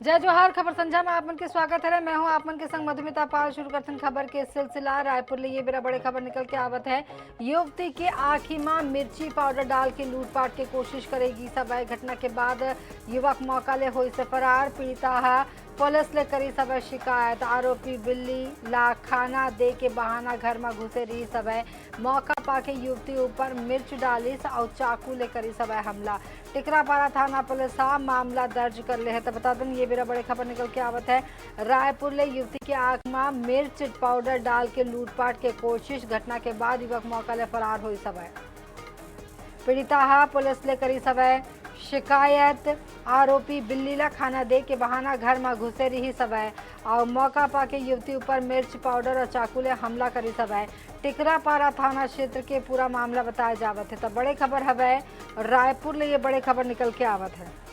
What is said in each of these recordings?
जय जोहार। खबर संझा में आपमन के स्वागत है। मैं हूं आपमन के संग मधुमिता पाल। शुरू करते खबर के सिलसिला रायपुर ले ये बेरा बड़े खबर निकल के आवत है। युवती के आँखी में मिर्ची पाउडर डाल के लूटपाट की कोशिश करेगी सब घटना के बाद युवक मौका ले हुई से फरार। पीड़िता पुलिस ले करी सब शिकायत। आरोपी बिल्ली ला खाना दे के बहाना घर में घुसे रही सब मौका पाके युवती ऊपर मिर्च डाली और चाकू ले करी सब हमला। टिकरापारा थाना पुलिस मामला दर्ज कर ले है। तो बता दें ये बेरा बड़े खबर निकल के आवत है। रायपुर ले युवती के आंख में मिर्च पाउडर डाल के लूटपाट के कोशिश। घटना के बाद युवक मौका ले फरार हुई सब पीड़िता पुलिस ले करी सब शिकायत। आरोपी बिल्ली ला खाना दे के बहाना घर में घुसे रही सब और मौका पाके युवती ऊपर मिर्च पाउडर और चाकू ले हमला करी सब टिकरापारा थाना क्षेत्र के पूरा मामला बताया जावत है। तो बड़े खबर हवे रायपुर ले ये बड़े खबर निकल के आवत है।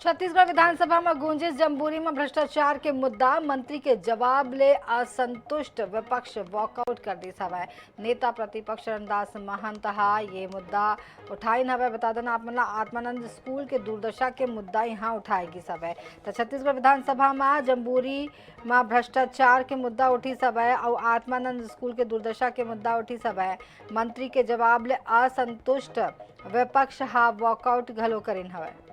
छत्तीसगढ़ विधानसभा में गूंजे जम्बूरी में भ्रष्टाचार के मुद्दा। मंत्री के जवाब ले असंतुष्ट विपक्ष वॉकआउट कर दी सब नेता प्रतिपक्ष रणदास महंत ये मुद्दा उठाई हवे। बता देना आप मतलब आत्मानंद स्कूल के दुर्दशा के मुद्दा यहाँ उठाएगी सब तो छत्तीसगढ़ विधानसभा में जम्बूरी में भ्रष्टाचार के मुद्दा उठी सब और आत्मानंद स्कूल के दुर्दशा के मुद्दा उठी सब मंत्री के जवाब ले असंतुष्ट विपक्ष वॉकआउट घलो करीन हवे।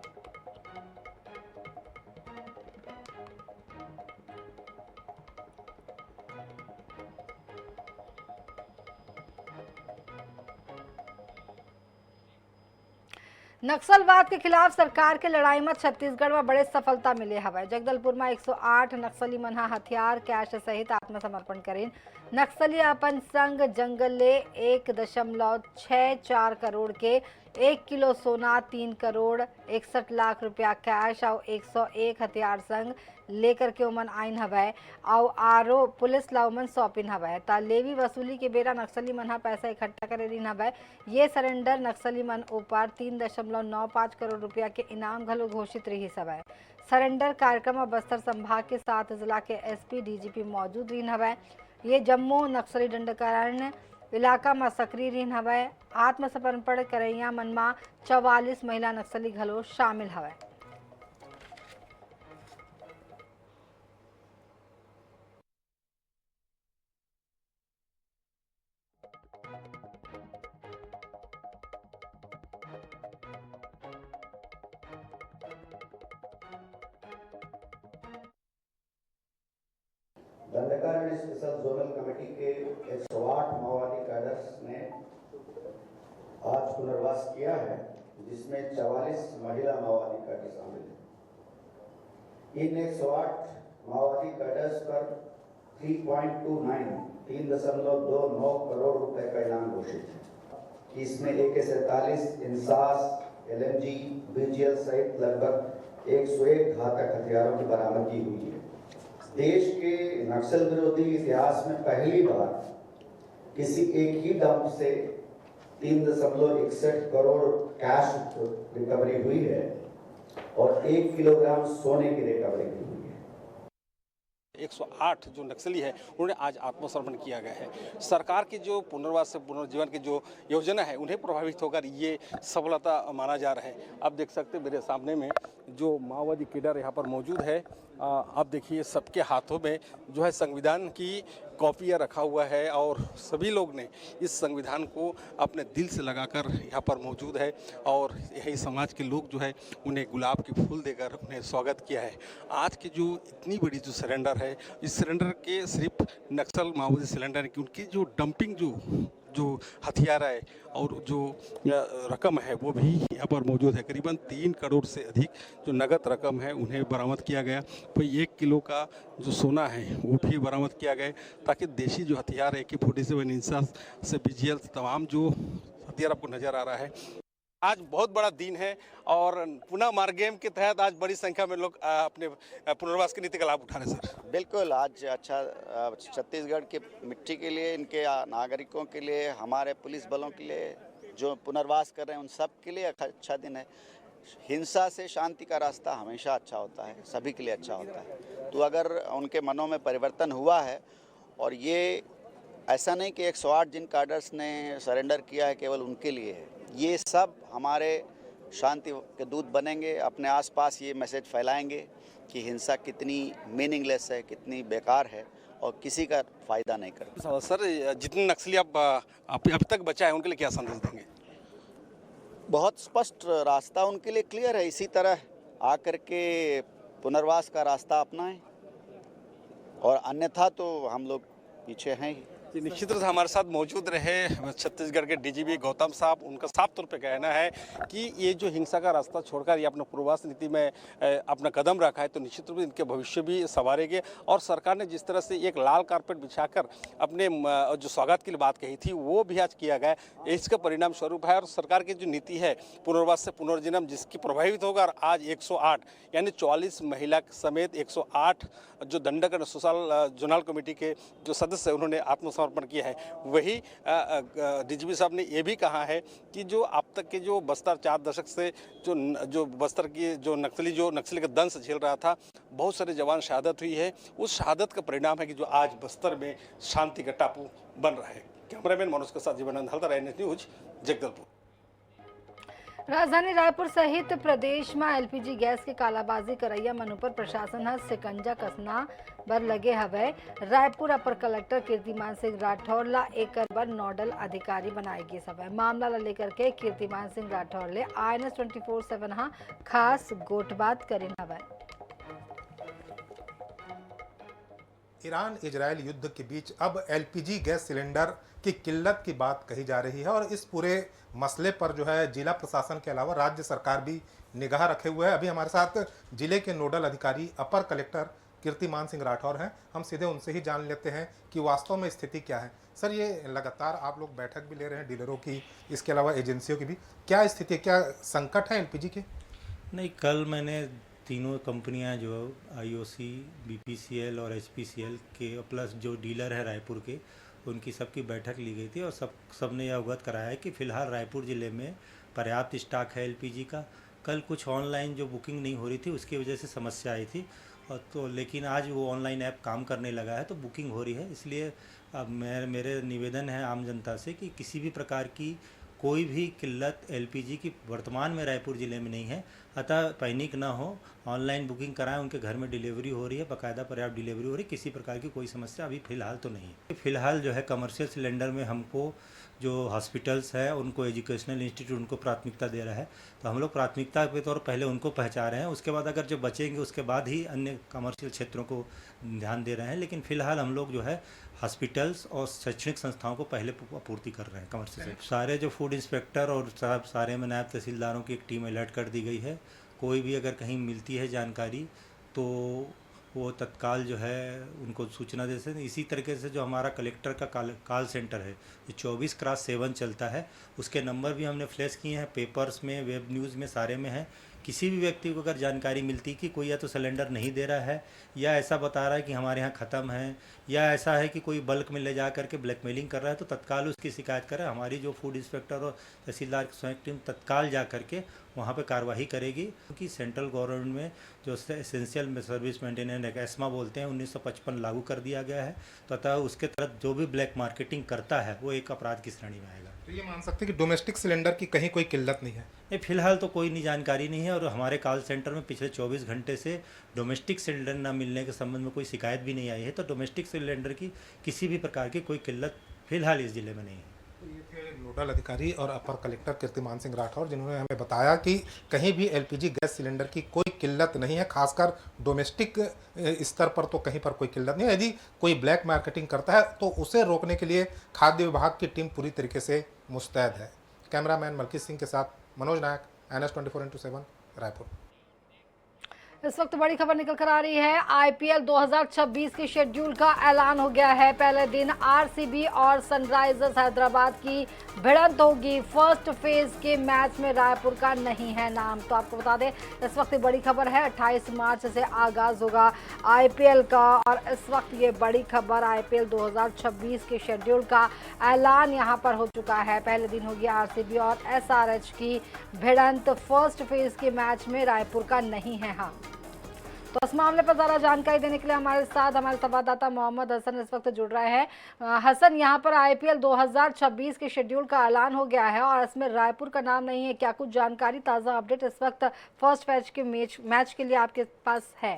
नक्सलवाद के खिलाफ सरकार के लड़ाई में छत्तीसगढ़ में बड़े सफलता मिले हवे। जगदलपुर में 108 नक्सली मन हथियार कैश सहित आत्मसमर्पण करें। नक्सली अपन संग जंगल ले 1.64 करोड़ के 1 किलो सोना, 3 करोड़ 61 लाख रुपया कैश और 101 हथियार संग लेकर के उमन आइन हवे और आरो पुलिस ला उमन सौंपिन हवे। ता लेवी वसूली के बेरा नक्सली मन पैसा इकट्ठा करे दिन हवे। ये सरेंडर नक्सली मन ऊपर 3.95 करोड़ रुपया के इनाम घलो घोषित रही सब सरेंडर कार्यक्रम में बस्तर संभाग के 7 जिला के एसपी डीजीपी मौजूद रही हवे। ये जम्मू नक्सली दंडकारण्य इलाका में सक्रिय रही हवे। आत्मसमर्पण करैया मन में 44 महिला नक्सली घलो शामिल हवे। दंडकारण्य स्पेशल जोनल कमेटी के 108 माओवादी कैडर्स ने आज पुनर्वास किया है, जिसमें 44 महिला माओवादी कैडर शामिल है। इन 108 माओवादी कैडर्स पर 3.29 करोड़ रुपए का इनाम घोषित है। इसमें AK-47, इंसास, LMG, BGL सहित लगभग 101 घातक हथियारों की बरामदगी हुई है। देश के नक्सल विरोधी इतिहास में पहली बार किसी एक ही डंप से 3.61 करोड़ कैश रिकवरी हुई है और 1 किलोग्राम सोने की रिकवरी हुई है। 108 जो नक्सली है उन्हें आज आत्मसमर्पण किया गया है। सरकार की जो पुनर्वास से पुनर्जीवन की जो योजना है उन्हें प्रभावित होकर ये सफलता माना जा रहा है। आप देख सकते हैं मेरे सामने में जो माओवादी कैडर यहाँ पर मौजूद है। आप देखिए सबके हाथों में जो है संविधान की कॉपियाँ रखा हुआ है और सभी लोग ने इस संविधान को अपने दिल से लगाकर यहाँ पर मौजूद है और यही समाज के लोग जो है उन्हें गुलाब के फूल देकर उन्हें स्वागत किया है। आज की जो इतनी बड़ी जो सरेंडर है, इस सरेंडर के सिर्फ नक्सल माओवादी सिलेंडर की उनकी जो डंपिंग जो हथियार है और जो रकम है वो भी यहाँ पर मौजूद है। करीबन 3 करोड़ से अधिक जो नगद रकम है उन्हें बरामद किया गया। कोई 1 किलो का जो सोना है वो भी बरामद किया गया ताकि देशी जो हथियार है AK-47 इंसास से BGL तमाम जो हथियार आपको नज़र आ रहा है। आज बहुत बड़ा दिन है और पुनः मार्गेम के तहत आज बड़ी संख्या में लोग अपने पुनर्वास की नीति का लाभ उठा रहे हैं। सर बिल्कुल, आज अच्छा छत्तीसगढ़ की मिट्टी के लिए, इनके नागरिकों के लिए, हमारे पुलिस बलों के लिए जो पुनर्वास कर रहे हैं उन सब के लिए अच्छा दिन है। हिंसा से शांति का रास्ता हमेशा अच्छा होता है, सभी के लिए अच्छा होता है। तो अगर उनके मनों में परिवर्तन हुआ है और ये ऐसा नहीं कि 108 जिन कार्डर्स ने सरेंडर किया है केवल उनके लिए है, ये सब हमारे शांति के दूत बनेंगे, अपने आसपास ये मैसेज फैलाएंगे कि हिंसा कितनी मीनिंगलेस है, कितनी बेकार है और किसी का फ़ायदा नहीं करता। सर, जितने नक्सली अभी तक बचा है उनके लिए क्या संदेश देंगे? बहुत स्पष्ट रास्ता उनके लिए क्लियर है, इसी तरह आकर के पुनर्वास का रास्ता अपनाएं और अन्यथा तो हम लोग पीछे हैं ही। जी, निश्चित रूप से हमारे साथ मौजूद रहे छत्तीसगढ़ के डीजीपी गौतम साहब। उनका साफ तौर पे कहना है कि ये जो हिंसा का रास्ता छोड़कर ये अपना पूर्वास नीति में अपना कदम रखा है तो निश्चित रूप से इनके भविष्य भी संवारेंगे। और सरकार ने जिस तरह से एक लाल कारपेट बिछाकर अपने जो स्वागत की बात कही थी वो भी आज किया गया, इसका परिणाम स्वरूप है। और सरकार की जो नीति है पुनर्वास से पुनर्जन्म जिसकी प्रभावित होगा, और आज 108 यानी 44 महिला समेत 108 जो दंडक सोशल जोनल कमेटी के जो सदस्य हैं उन्होंने आत्मसमर्पण किया है। वही डीजीपी साहब ने ये भी कहा है कि जो अब तक के जो बस्तर 4 दशक से जो बस्तर की जो नक्सली का दंश झेल रहा था, बहुत सारे जवान शहादत हुई है, उस शहादत का परिणाम है कि जो आज बस्तर में शांति का टापू बन रहा है। कैमरामैन मनोज के साथ जीवन हल्दर, NS न्यूज, जगदलपुर। राजधानी रायपुर सहित प्रदेश में एलपीजी गैस के कालाबाजी करैया मनु पर प्रशासन हर शिकंजा कसना बर लगे हवे। रायपुर अपर कलेक्टर कीर्तिमान सिंह राठौर ला एक बर नोडल अधिकारी बनाएगी सवै। मामला ला लेकर के कीर्तिमान सिंह राठौर ले INS 24/7 हाँ खास गोटबात करिन हवे। ईरान इजरायल युद्ध के बीच अब एलपीजी गैस सिलेंडर की किल्लत की बात कही जा रही है और इस पूरे मसले पर जो है जिला प्रशासन के अलावा राज्य सरकार भी निगाह रखे हुए है। अभी हमारे साथ जिले के नोडल अधिकारी अपर कलेक्टर कीर्तिमान सिंह राठौर हैं। हम सीधे उनसे ही जान लेते हैं कि वास्तव में स्थिति क्या है। सर, ये लगातार आप लोग बैठक भी ले रहे हैं डीलरों की, इसके अलावा एजेंसियों की भी, क्या स्थिति है, क्या संकट है एलपीजी के? नहीं, कल मैंने तीनों कंपनियां जो IOC, BPCL और HPCL के प्लस जो डीलर है रायपुर के, उनकी सबकी बैठक ली गई थी और सबने यह अवगत कराया है कि फ़िलहाल रायपुर ज़िले में पर्याप्त स्टॉक है एलपीजी का। कल कुछ ऑनलाइन जो बुकिंग नहीं हो रही थी उसकी वजह से समस्या आई थी, और तो लेकिन आज वो ऑनलाइन ऐप काम करने लगा है तो बुकिंग हो रही है। इसलिए अब मेरे निवेदन है आम जनता से कि किसी भी प्रकार की कोई भी किल्लत एलपीजी की वर्तमान में रायपुर ज़िले में नहीं है, अतः पैनिक ना हो, ऑनलाइन बुकिंग कराएं, उनके घर में डिलीवरी हो रही है, बाकायदा पर्याप्त डिलीवरी हो रही है, किसी प्रकार की कोई समस्या अभी फ़िलहाल तो नहीं है। फ़िलहाल जो है कमर्शियल सिलेंडर में हमको जो हॉस्पिटल्स है उनको, एजुकेशनल इंस्टीट्यूट उनको प्राथमिकता दे रहा है, तो हम लोग प्राथमिकता के तौर पहले उनको पहचान रहे हैं, उसके बाद अगर जो बचेंगे उसके बाद ही अन्य कमर्शियल क्षेत्रों को ध्यान दे रहे हैं। लेकिन फ़िलहाल हम लोग जो है हॉस्पिटल्स और शैक्षणिक संस्थाओं को पहले आपूर्ति कर रहे हैं कमर्शियल। सारे जो फूड इंस्पेक्टर और सारे में नायब तहसीलदारों की एक टीम अलर्ट कर दी गई है। कोई भी अगर कहीं मिलती है जानकारी तो वो तत्काल जो है उनको सूचना दे सकते हैं। इसी तरीके से जो हमारा कलेक्टर का कॉल सेंटर है जो 24/7 चलता है, उसके नंबर भी हमने फ्लैश किए हैं, पेपर्स में, वेब न्यूज़ में, सारे में है। किसी भी व्यक्ति को अगर जानकारी मिलती कि कोई या तो सिलेंडर नहीं दे रहा है या ऐसा बता रहा है कि हमारे यहाँ ख़त्म है, या ऐसा है कि कोई बल्क में ले जा करके ब्लैकमेलिंग कर रहा है, तो तत्काल उसकी शिकायत करें। हमारी जो फूड इंस्पेक्टर और तहसीलदार की संयुक्त टीम तत्काल जा करके वहाँ पे कार्रवाई करेगी। क्योंकि सेंट्रल गवर्नमेंट में जो एसेंशियल सर्विस मेंटेनेंस एक एस्मा बोलते हैं 1955 लागू कर दिया गया है, तो अतः उसके तरफ जो भी ब्लैक मार्केटिंग करता है वो एक अपराध की श्रेणी में आएगा। तो ये मान सकते हैं कि डोमेस्टिक सिलेंडर की कहीं कोई किल्लत नहीं है? नहीं, फिलहाल तो कोई नहीं जानकारी नहीं है, और हमारे कॉल सेंटर में पिछले 24 घंटे से डोमेस्टिक सिलेंडर न मिलने के संबंध में कोई शिकायत भी नहीं आई है, तो डोमेस्टिक सिलेंडर की किसी भी प्रकार की कोई किल्लत फिलहाल इस जिले में नहीं है। तो ये थे नोडल अधिकारी और अपर कलेक्टर कीर्तिमान सिंह राठौर, जिन्होंने हमें बताया कि कहीं भी एलपीजी गैस सिलेंडर की कोई किल्लत नहीं है, खासकर डोमेस्टिक स्तर पर तो कहीं पर कोई किल्लत नहीं है। यदि कोई ब्लैक मार्केटिंग करता है तो उसे रोकने के लिए खाद्य विभाग की टीम पूरी तरीके से मुस्तैद है। कैमरामैन मलकीत सिंह के साथ मनोज नायक, NS 24/7 रायपुर। इस वक्त बड़ी खबर निकल कर आ रही है। IPL 2026 के शेड्यूल का ऐलान हो गया है। पहले दिन RCB और सनराइजर्स हैदराबाद की भिड़ंत होगी। फर्स्ट फेज के मैच में रायपुर का नहीं है नाम। तो आपको बता दें, इस वक्त बड़ी खबर है, 28 मार्च से आगाज होगा IPL का, और इस वक्त ये बड़ी खबर IPL 2026 के शेड्यूल का ऐलान यहाँ पर हो चुका है। पहले दिन होगी RCB और SRH की भिड़ंत। फर्स्ट फेज के मैच में रायपुर का नहीं है। हाँ, तो इस मामले पर ज़्यादा जानकारी देने के लिए हमारे साथ हमारे संवाददाता मोहम्मद हसन इस वक्त जुड़ रहे हैं। हसन, यहाँ पर आईपीएल 2026 के शेड्यूल का ऐलान हो गया है और इसमें रायपुर का नाम नहीं है। क्या कुछ जानकारी, ताज़ा अपडेट इस वक्त फर्स्ट मैच के मैच के लिए आपके पास है?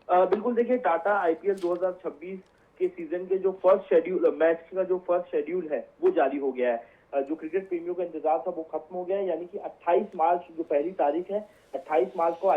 बिल्कुल, देखिए टाटा आईपीएल 2026 के सीजन के जो फर्स्ट शेड्यूल मैच का जो फर्स्ट शेड्यूल है वो जारी हो गया है। जो क्रिकेट प्रेमियों का इंतजार था वो खत्म हो गया है, यानी कि 28 मार्च जो पहली तारीख है, 28 मार्च को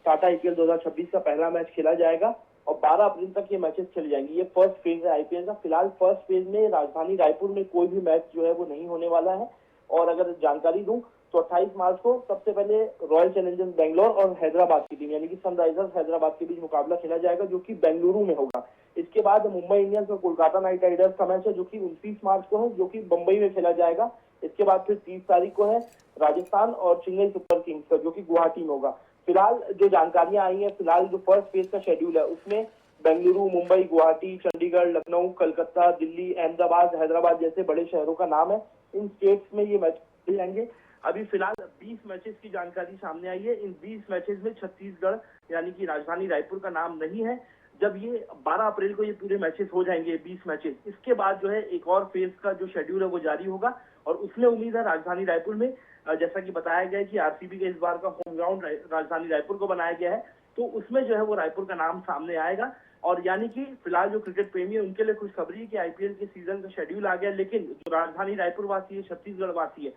टाटा आईपीएल 2026 का पहला मैच खेला जाएगा और 12 अप्रैल तक ये मैचेस खेले जाएंगे। ये फर्स्ट फेज है आईपीएल का। फिलहाल फर्स्ट फेज में राजधानी रायपुर में कोई भी मैच जो है वो नहीं होने वाला है। और अगर जानकारी दूं तो 28 मार्च को सबसे पहले रॉयल चैलेंजर्स बेंगलोर और हैदराबाद की टीम यानी कि सनराइजर्स हैदराबाद के बीच मुकाबला खेला जाएगा, जो कि बेंगलुरु में होगा। इसके बाद मुंबई इंडियंस और कोलकाता नाइट राइडर्स का मैच है, जो कि 29 मार्च को है, जो कि मुंबई में खेला जाएगा। इसके बाद फिर 30 तारीख को है राजस्थान और चेन्नई सुपर किंग्स का, जो कि गुवाहाटी में होगा। फिलहाल जो जानकारियां आई हैं, फिलहाल जो फर्स्ट फेज का शेड्यूल है उसमें बेंगलुरु, मुंबई, गुवाहाटी, चंडीगढ़, लखनऊ, कलकत्ता, दिल्ली, अहमदाबाद, हैदराबाद जैसे बड़े शहरों का नाम है। इन स्टेट्स में ये मैच खेले जाएंगे। अभी फिलहाल 20 मैचेस की जानकारी सामने आई है। इन 20 मैचेस में छत्तीसगढ़ यानी कि राजधानी रायपुर का नाम नहीं है। जब ये 12 अप्रैल को ये पूरे मैचेस हो जाएंगे, 20 मैचेस, इसके बाद जो है एक और फेज का जो शेड्यूल है वो जारी होगा और उसमें उम्मीद है राजधानी रायपुर में, जैसा कि बताया गया है कि आरसीबी का इस बार का होम ग्राउंड राजधानी रायपुर को बनाया गया है, तो उसमें जो है वो रायपुर का नाम सामने आएगा। और यानी कि फिलहाल जो क्रिकेट प्रेमी है उनके लिए खुशखबरी है कि आईपीएल के सीजन का शेड्यूल आ गया, लेकिन जो राजधानी रायपुर वासी है, छत्तीसगढ़ वासी है,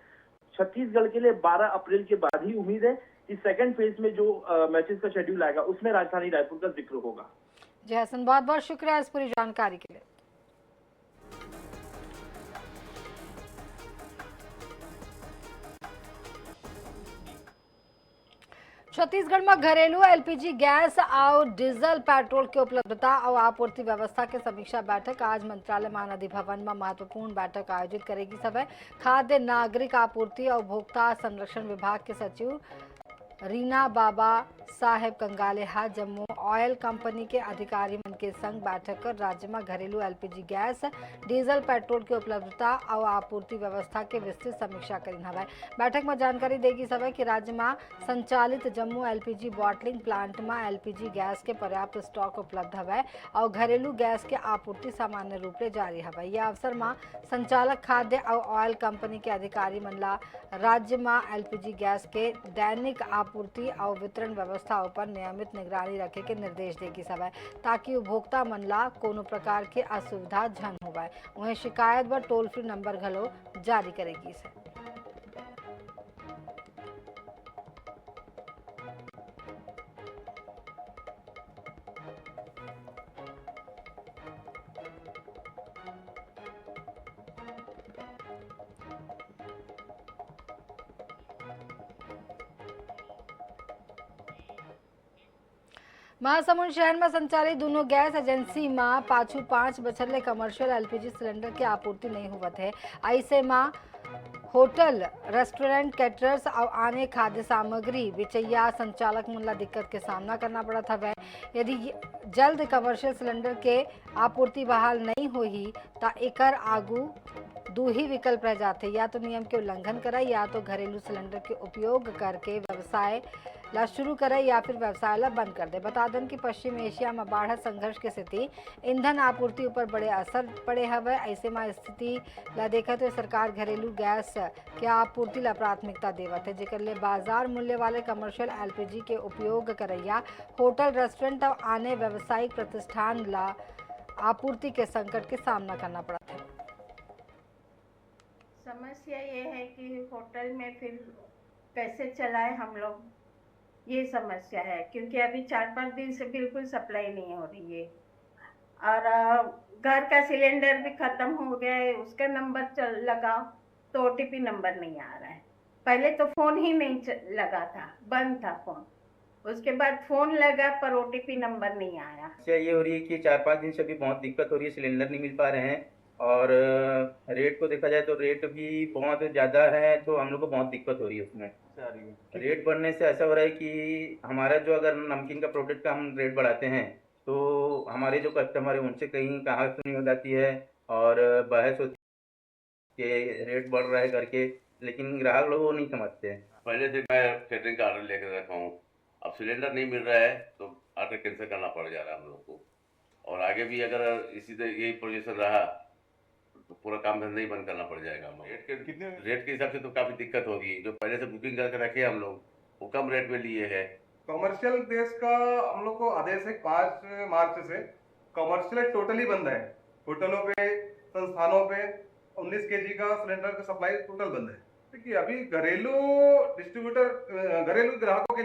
छत्तीसगढ़ के लिए 12 अप्रैल के बाद ही उम्मीद है कि सेकंड फेज में जो मैचेस का शेड्यूल आएगा उसमें राजधानी रायपुर का जिक्र होगा। जी हसन, बहुत बहुत शुक्रिया इस पूरी जानकारी के लिए। छत्तीसगढ़ में घरेलू एलपीजी गैस और डीजल पेट्रोल की उपलब्धता और आपूर्ति व्यवस्था के समीक्षा बैठक आज मंत्रालय महानदी भवन में महत्वपूर्ण बैठक आयोजित करेगी। समय खाद्य नागरिक आपूर्ति और उपभोक्ता संरक्षण विभाग के सचिव रीना बाबा साहेब कंगालेहा जम्मू ऑयल कंपनी के अधिकारी मन के संग बैठक कर राज्य में घरेलू एलपीजी गैस, डीजल पेट्रोल की उपलब्धता और आपूर्ति व्यवस्था के विस्तृत समीक्षा करीन हवै। बैठक में जानकारी देगी सवै कि राज्य में संचालित जम्मू एलपीजी बॉटलिंग प्लांट में एलपीजी गैस के पर्याप्त स्टॉक उपलब्ध हवै और घरेलू गैस के आपूर्ति सामान्य रूप से जारी हवै। यह अवसर में संचालक खाद्य और ऑयल कंपनी के अधिकारी मनला राज्य में एलपीजी गैस के दैनिक आपूर्ति और वितरण व्यवस्था पर नियमित निगरानी रखे के निर्देश देगी सवै, ताकि उपभोक्ता मनला कोनो प्रकार के असुविधा झन होवै। वहीं शिकायत व टोल फ्री नंबर घलो जारी करेगी से। महासमुंद शहर में संचालित दोनों गैस एजेंसी में पाछू 5 बछर ले कमर्शियल एलपीजी सिलेंडर की आपूर्ति नहीं हुवत है। ऐसे में होटल, रेस्टोरेंट, कैटरर्स और अन्य खाद्य सामग्री बिचैया संचालक मन दिक्कत के सामना करना पड़ा था। यदि जल्द कमर्शियल सिलेंडर के आपूर्ति बहाल नहीं होही तो एकर आगू दो ही विकल्प रह जाते, या तो नियम के उल्लंघन करे या तो घरेलू सिलेंडर के उपयोग करके व्यवसाय ला शुरू करे या फिर व्यवसाय ला बंद कर दे। बता दें कि पश्चिम एशिया में बाढ़ संघर्ष के स्थिति ईंधन आपूर्ति ऊपर बड़े असर पड़े हवे। ऐसे में स्थिति ला देखते हुए सरकार घरेलू गैस के आपूर्ति ला प्राथमिकता देवत है, जेकर ले बाजार मूल्य वाले कमर्शियल एलपीजी के उपयोग करैया होटल, रेस्टोरेंट और अन्य व्यावसायिक प्रतिष्ठान ला आपूर्ति के संकट के सामना करना पड़ा था। समस्या ये है कि होटल में फिर कैसे चलाएं हम लोग, ये समस्या है, क्योंकि अभी 4-5 दिन से बिल्कुल सप्लाई नहीं हो रही है और घर का सिलेंडर भी ख़त्म हो गया है। उसका नंबर लगाओ तो ओटीपी नंबर नहीं आ रहा है। पहले तो फ़ोन ही नहीं लगा था, बंद था फ़ोन, उसके बाद फ़ोन लगा पर ओटीपी नंबर नहीं आया। समस्या ये हो रही है कि 4-5 दिन से भी बहुत दिक्कत हो रही है, सिलेंडर नहीं मिल पा रहे हैं और रेट को देखा जाए तो रेट भी बहुत ज़्यादा है, तो हम लोग को बहुत दिक्कत हो रही है उसमें। रेट बढ़ने से ऐसा हो रहा है कि हमारा जो अगर नमकीन का प्रोडक्ट का हम रेट बढ़ाते हैं तो हमारे जो कस्टमर है उनसे कहीं कहाँ सुनी हो जाती है और बहस होती है कि रेट बढ़ रहा है करके, लेकिन ग्राहक लोग वो नहीं समझते हैं। पहले से मैं कैटरिंग का ऑर्डर लेकर रखा हूँ अब सिलेंडर नहीं मिल रहा है तो ऑर्डर कैंसिल करना पड़ जा रहा है हम लोग को, और आगे भी अगर इसी तरह यही पोजीशन रहा तो पूरा काम धंधा ही बंद करना पड़ जाएगा हम लोग। रेट के हिसाब से तो काफ़ी दिक्कत होगी, जो पहले से बुकिंग करके रखे हम लोग वो कम रेट में लिए है। कमर्शियल देश का हम लोग को आदेश है 5 मार्च से कमर्शियल टोटली बंद है। होटलों पे, संस्थानों पे 19 kg का सिलेंडर का सप्लाई टोटल बंद है। देखिए अभी घरेलू डिस्ट्रीब्यूटर, घरेलू ग्राहकों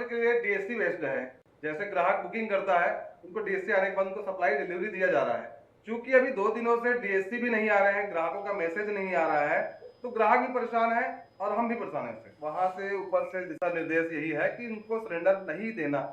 के लिए डीएससी बेस्ड है। जैसे ग्राहक बुकिंग करता है उनको डीएससी आने के बाद उनको सप्लाई डिलीवरी दिया जा रहा है। क्योंकि अभी 2 दिनों से डीएससी भी नहीं आ रहे हैं, ग्राहकों का मैसेज नहीं आ रहा है, तो ग्राहक भी परेशान है और हम भी परेशान हैं इससे। वहां से ऊपर से दिशा निर्देश यही है कि उनको सिलेंडर नहीं देना।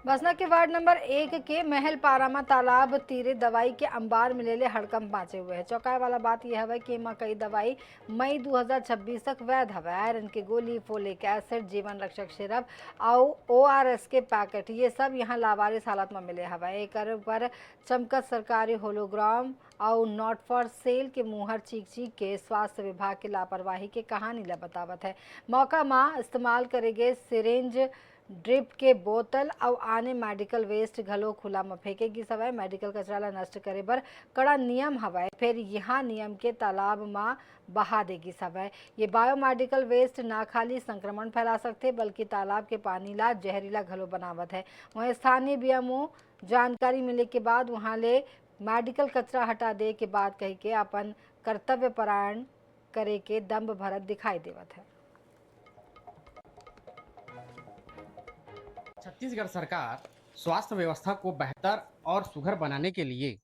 बसना के वार्ड नंबर 1 के महल पारामा तालाब तीरे दवाई के अंबार मिलेले हड़कंप बाँचे हुए है। चौंकाए वाला बात यह है कि एमा कई दवाई मई 2026 तक वैध हवे। आयरन के गोली, फोलिक एसिड, जीवन रक्षक सिरप और ORS के पैकेट ये सब यहाँ लावारिस हालत में मिले हवे। एकर पर चमकत सरकारी होलोग्राम और नॉट फॉर सेल के मुहर चीख के स्वास्थ्य विभाग के लापरवाही के कहानी ला बतावत है। मौका में इस्तेमाल करेगे सिरिंज, ड्रिप के बोतल और आने मेडिकल वेस्ट घलो खुला में फेंकेगी सवय। मेडिकल कचरा ला नष्ट करे बर कड़ा नियम हवय, फिर यहाँ नियम के तालाब में बहा देगी सवय। ये बायोमेडिकल वेस्ट ना खाली संक्रमण फैला सकते बल्कि तालाब के पानी ला जहरीला घलो बनावत है। वहीं स्थानीय बीएमओ जानकारी मिले के बाद वहाँ ले मेडिकल कचरा हटा दे के बाद कही के अपन कर्तव्य परायण करे के दम्भ भरत दिखाई देवत है। छत्तीसगढ़ सरकार स्वास्थ्य व्यवस्था को बेहतर और सुघर बनाने के लिए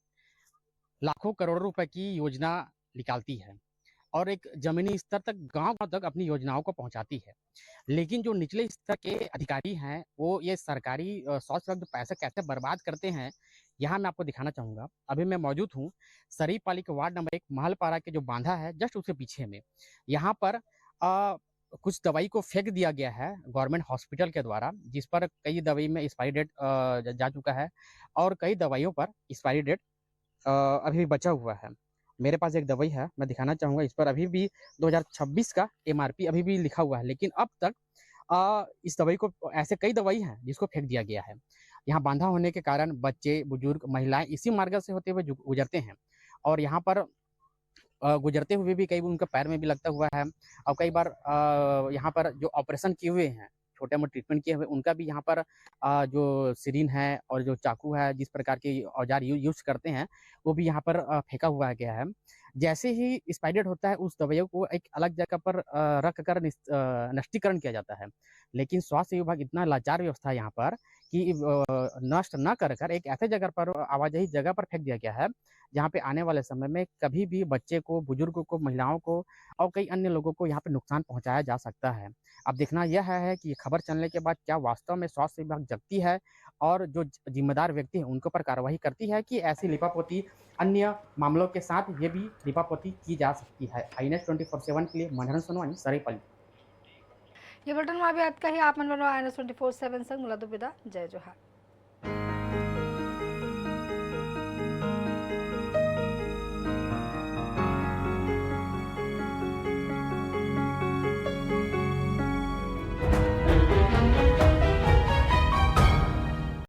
लाखों करोड़ रुपए की योजना निकालती है और एक जमीनी स्तर तक, गांव तक अपनी योजनाओं को पहुंचाती है। लेकिन जो निचले स्तर के अधिकारी हैं वो ये सरकारी स्वास्थ्य पैसे कैसे बर्बाद करते हैं, यहाँ मैं आपको दिखाना चाहूँगा। अभी मैं मौजूद हूँ सरीफ पाली के वार्ड नंबर 1 महलपारा के जो बांधा है जस्ट उसके पीछे में। यहाँ पर कुछ दवाई को फेंक दिया गया है गवर्नमेंट हॉस्पिटल के द्वारा, जिस पर कई दवाई में एक्सपायरी डेट जा चुका है और कई दवाइयों पर एक्सपायरी डेट अभी भी बचा हुआ है। मेरे पास एक दवाई है, मैं दिखाना चाहूँगा। इस पर अभी भी 2026 का MRP अभी भी लिखा हुआ है, लेकिन अब तक इस दवाई को, ऐसे कई दवाई हैं जिसको फेंक दिया गया है। यहाँ बांधा होने के कारण बच्चे, बुजुर्ग, महिलाएं इसी मार्ग से होते हुए गुजरते हैं और यहाँ पर गुजरते हुए भी कई बार उनका पैर में भी लगता हुआ है और कई बार यहाँ पर जो ऑपरेशन किए हुए हैं, छोटे मोटे ट्रीटमेंट किए हुए, उनका भी यहाँ पर जो सिरिंज है और जो चाकू है, जिस प्रकार के औजार यूज करते हैं वो भी यहाँ पर फेंका हुआ गया है। जैसे ही एक्सपायरी होता है उस दवाइयों को एक अलग जगह पर रख कर नष्टीकरण किया जाता है। लेकिन स्वास्थ्य विभाग इतना लाचार व्यवस्था है यहाँ पर कि नष्ट न कर एक ऐसे जगह पर, आवाजाही जगह पर फेंक दिया गया है जहाँ पे आने वाले समय में कभी भी बच्चे को, बुजुर्गों को, महिलाओं को और कई अन्य लोगों को यहाँ पे नुकसान पहुँचाया जा सकता है। अब देखना यह है कि ये खबर चलने के बाद क्या वास्तव में स्वास्थ्य विभाग जगती है और जो जिम्मेदार व्यक्ति हैं उनके ऊपर कार्रवाई करती है कि ऐसी लिपापोती अन्य मामलों के साथ ये भी लिपापोती की जा सकती है। INS 24/7 के लिए मनोहरन सोनवानी, सरायपाली। ये बुलेटिन में अभी आज का ही आप मन INS 24/7 संग मुलादो विदा। जय जोहार।